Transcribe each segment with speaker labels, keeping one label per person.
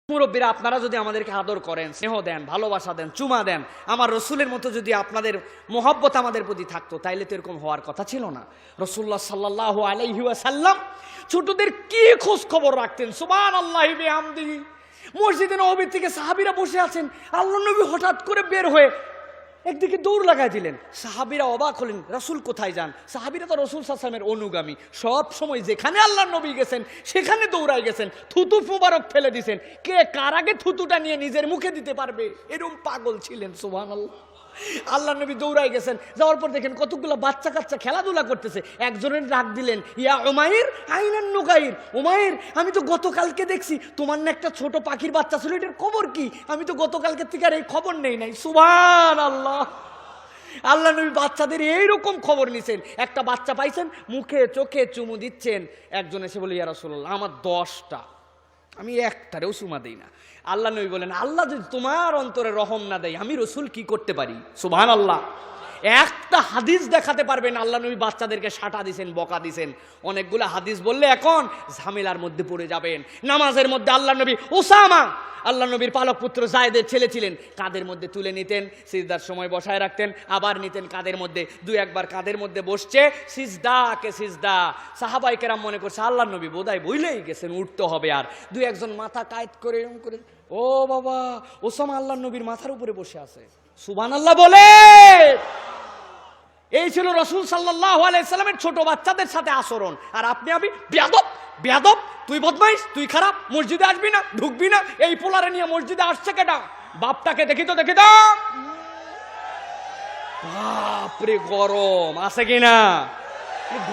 Speaker 1: মুরব্বীরা আপনারা যদি আমাদেরকে আদর করেন, স্নেহ দেন, ভালোবাসা দেন, চুমা দেন, আমার রসুলের মতো যদি আপনাদের মোহব্বত আমাদের প্রতি থাকতো, তাইলে তো এরকম হওয়ার কথা ছিল না। রাসূলুল্লাহ সাল্লাল্লাহু আলাইহি ওয়াসাল্লাম ছোটদের কি খোঁজ খবর রাখতেন, সুবহানাল্লাহি বিহামদিহি। মসজিদে নববী থেকে সাহাবীরা বসে আছেন, আল্লাহর নবী হঠাৎ করে বের হয়ে একদিকে দৌড় লাগাই দিলেন। সাহাবীরা অবাক হলেন, রাসূল কোথায় যান? সাহাবীরা তো রাসূল সাল্লাল্লাহু আলাইহি ওয়াসাল্লামের অনুগামী, সব সময় যেখানে আল্লাহর নবী গেছেন সেখানে দৌড়াই গেছেন, থুতু মুবারক ফেলে দিয়েছেন। কে কার আগে থুতুটা নিয়ে নিজের মুখে দিতে পারবে, এরকম পাগল ছিলেন। সুবহানাল্লাহ। আল্লাহর নবী দৌড়াই গেছেন, যাওয়ার পর দেখেন কতগুলো বাচ্চা কাচ্চা খেলাধুলা করতেছে। একজনের ডাক দিলেন, ইয়া উমাইর আইনান নুগাইর। উমাইর, আমি তো গতকালকে দেখছি তোমার না একটা ছোট পাখির বাচ্চা ছিল, এটার খবর কি? আমি তো গতকালকে থেকে আর এই খবর নেই নাই। সুবহানাল্লাহ। আল্লাহ নবী বাচ্চাদের এইরকম খবর নিছেন। একটা বাচ্চা পাইছেন, মুখে চোখে চুমু দিচ্ছেন। একজন এসে বলে, ইয়া রাসূলুল্লাহ, আমার 10টা, আমি একটারেও চুমা দিই না। আল্লাহ নবী বলেন, আল্লাহ যদি তোমার অন্তরে রহম না দেয়, আমি রসুল কি করতে পারি? সুবহানাল্লাহ। একটা হাদিস দেখাতে পারবেন আল্লাহ নবী বাচ্চাদেরকে সাটা দিছেন, বকা দিছেন। অনেকগুলো হাদিস বললে এখন ঝামেলার মধ্যে পড়ে যাবেন। নামাজের মধ্যে আল্লাহ নবী ওসামা, আল্লাহ নবীর পালক পুত্র জায়েদের ছেলে ছিলেন, কাদের মধ্যে তুলে নিতেন, সিজদার সময় বসায় রাখতেন, আবার নিতেন কাদের মধ্যে। দুই একবার কাদের মধ্যে বসছে, সিজদাকে সিজদা। সাহাবায়ে কেরাম মনে করছে আল্লাহ নবী বোধহয় বইলেই গেছেন, উঠতে হবে। আর দুই একজন মাথা কায়েত করে এরকম করে, ও বাবা, ওসামা আল্লাহ নবীর মাথার উপরে বসে আছে। সুবহানাল্লাহ বলে। এই ছিল রাসূল সাল্লাল্লাহু আলাইহি সাল্লামের ছোট বাচ্চাদের সাথে আচরণ। আর আপনি বেয়াদব, বেয়াদব, তুই বদমাইশ, তুই খারাপ, মসজিদে আসবি না, ঢুকবি না। এই পোলারে নিয়ে মসজিদে আসছে কেটা? বাপটাকে দেখি তো, দেখি তো। বাপরে, গরম আছে কিনা?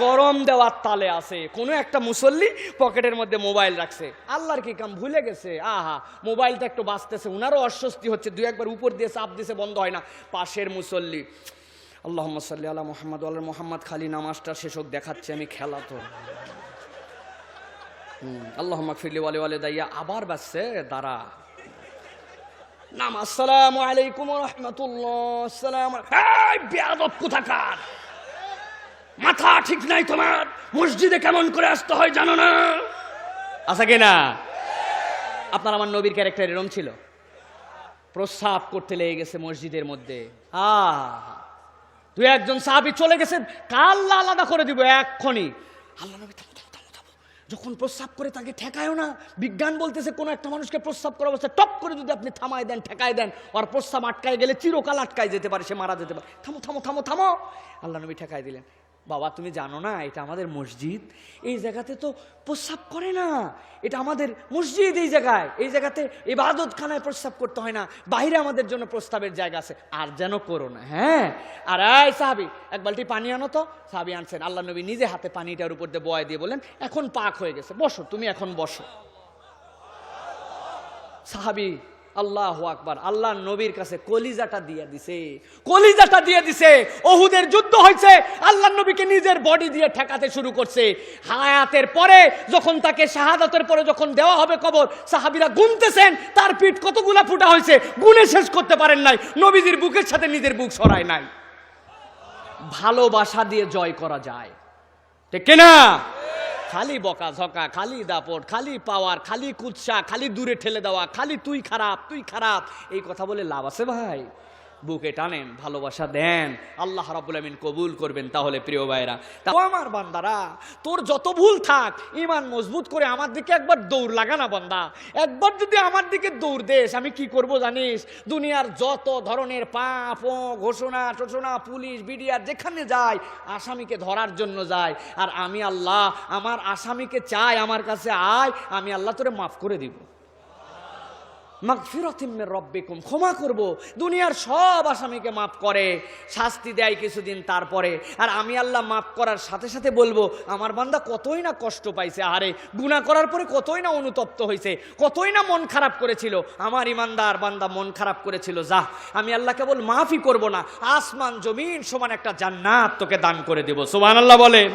Speaker 1: গরম দেওয়ার তালে আছে। কোন একটা মুসল্লি পকেটের মধ্যে মোবাইল রাখছে, আল্লাহর কি কাম ভুলে গেছে। আহা, মোবাইলটা একটু বাজতেছে, উনারও অস্বস্তি হচ্ছে, দুই একবার উপর দিয়ে চাপ দিয়েছে, বন্ধ হয় না। পাশের মুসল্লি, আল্লাহুম্মা সাল্লি আলা মুহাম্মাদ ওয়া আলা মুহাম্মাদ, খালি নামাজটা শেষক দেখাচ্ছে, আমি খেলা তো। আল্লাহুম্মা গফিরলি ওয়া লিওয়ালিদাইয়া, আবার বাজছে, দাঁড়া নাম। আসসালামু আলাইকুম ওয়া রাহমাতুল্লাহ। আসসালামু এই বেয়াদব কোথাকার, মাথা ঠিক নাই তোমার? মসজিদে কেমন করে আসতে হয় জানো না? আছে কিনা? আপনার আমার নবীর ক্যারেক্টার এরকম ছিল। প্রস্রাব করতে লেগে গেছে মসজিদের মধ্যে। দুই একজন সাহাবী চলে গেছেন, কাল্লা আলাদা করে দিব এক্ষুনি। আল্লাহ নবী থামো, যখন প্রস্রাব করে তাকে ঠেকায়ও না। বিজ্ঞান বলতেছে কোন একটা মানুষকে প্রস্রাব করার অবস্থায় টপ করে যদি আপনি থামায় দেন, ঠেকায় দেন, আর প্রস্রাব আটকায় গেলে চিরকাল আটকায় যেতে পারে, সে মারা যেতে পারে। থামো থামো থামো থামো। আল্লাহ নবী ঠেকায় দিলেন। বাবা, তুমি জানো না এটা আমাদের মসজিদ, এই জায়গাতে তো প্রস্রাব করে না, এটা আমাদের মসজিদ। এই জায়গাতে ইবাদতখানায় প্রস্রাব করতে হয় না, বাইরে আমাদের জন্য প্রস্রাবের জায়গা আছে, আর যেন করো না। হ্যাঁ। আর এই সাহাবী, এক বালতি পানি আনো তো। সাহাবী আনছেন, আল্লাহ নবী নিজে হাতে পানিটার উপর দিয়ে বয় দিয়ে বলেন, এখন পাক হয়ে গেছে, বসো, তুমি এখন বসো। সাহাবী, আল্লাহু আকবার, আল্লাহ নবীর কাছে কলিজাটা দিয়ে দিছে, কলিজাটা দিয়ে দিছে। ওহুদের যুদ্ধ হয়েছে, আল্লাহ নবীকে নিজের বডি দিয়ে ঠেকাতে শুরু করছে। হায়াতের পরে যখন তাকে শাহাদাতের পরে যখন দেওয়া হবে কবর, সাহাবীরা গুনতেছেন তার পিঠ কতগুলা ফুটা হয়েছে, গুনে শেষ করতে পারেন নাই। নবীজির বুকের সাথে নিজের বুক সরায় নাই। ভালোবাসা দিয়ে জয় করা যায়, ঠিক কিনা? খালি বকা ঝকা, খালি দাপট, খালি পাওয়ার, খালি কুৎসা, খালি দূরে ঠেলে দেওয়া, খালি তুই খারাপ, তুই খারাপ, এই কথা বলে লাভ আছে ভাই? বুকে টানেন, ভালোবাসা দেন, আল্লাহ রাব্বুল আমিন কবুল করবেন। তাহলে প্রিয় ভাইরা, আমার বান্দারা, তোর যত ভুল থাক, ঈমান মজবুত করে আমার দিকে একবার দৌড় লাগা না বান্দা। একবার যদি আমার দিকে দৌড় দেস, আমি কি করব জানিস? দুনিয়ার যত ধরনের পাপ, ঘোষণা টোষণা, পুলিশ বিডিআর যেখানে যায়, আসামিকে ধরার জন্য যায়। আর আমি আল্লাহ আমার আসামিকে চাই, আমার কাছে আয়, আমি আল্লাহ তোরে মাফ করে দিব। মাগফিরাতুম মির রাব্বিকুম, ক্ষমা করব। দুনিয়ার সব আসামিকে মাফ করে, শাস্তি দেয় কিছুদিন তারপরে। আর আমি আল্লাহ মাফ করার সাথে সাথে বলবো, আমার বান্দা কতই না কষ্ট পাইছে, আরে গুনাহ করার পরে কতই না অনুতপ্ত হয়েছে, কতই না মন খারাপ করেছিল। আমার ইমানদার বান্দা মন খারাপ করেছিল, যা, আমি আল্লাহ কেবল মাফই করব না, আসমান জমিন সমান একটা জান্নাত তোকে দান করে দেব। সুবহানাল্লাহ বলেন।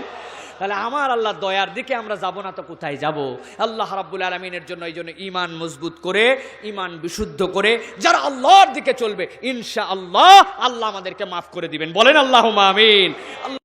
Speaker 1: তাহলে আমার আল্লাহ দয়ার দিকে আমরা যাব না তো কোথায় যাব? আল্লাহ রাব্বুল আলামিনের জন্য এই জন্য ঈমান মজবুত করে, ঈমান বিশুদ্ধ করে যারা আল্লাহর দিকে চলবে, ইনশাআল্লাহ আল্লাহ আমাদেরকে মাফ করে দিবেন। বলেন আল্লাহুম্মা আমিন।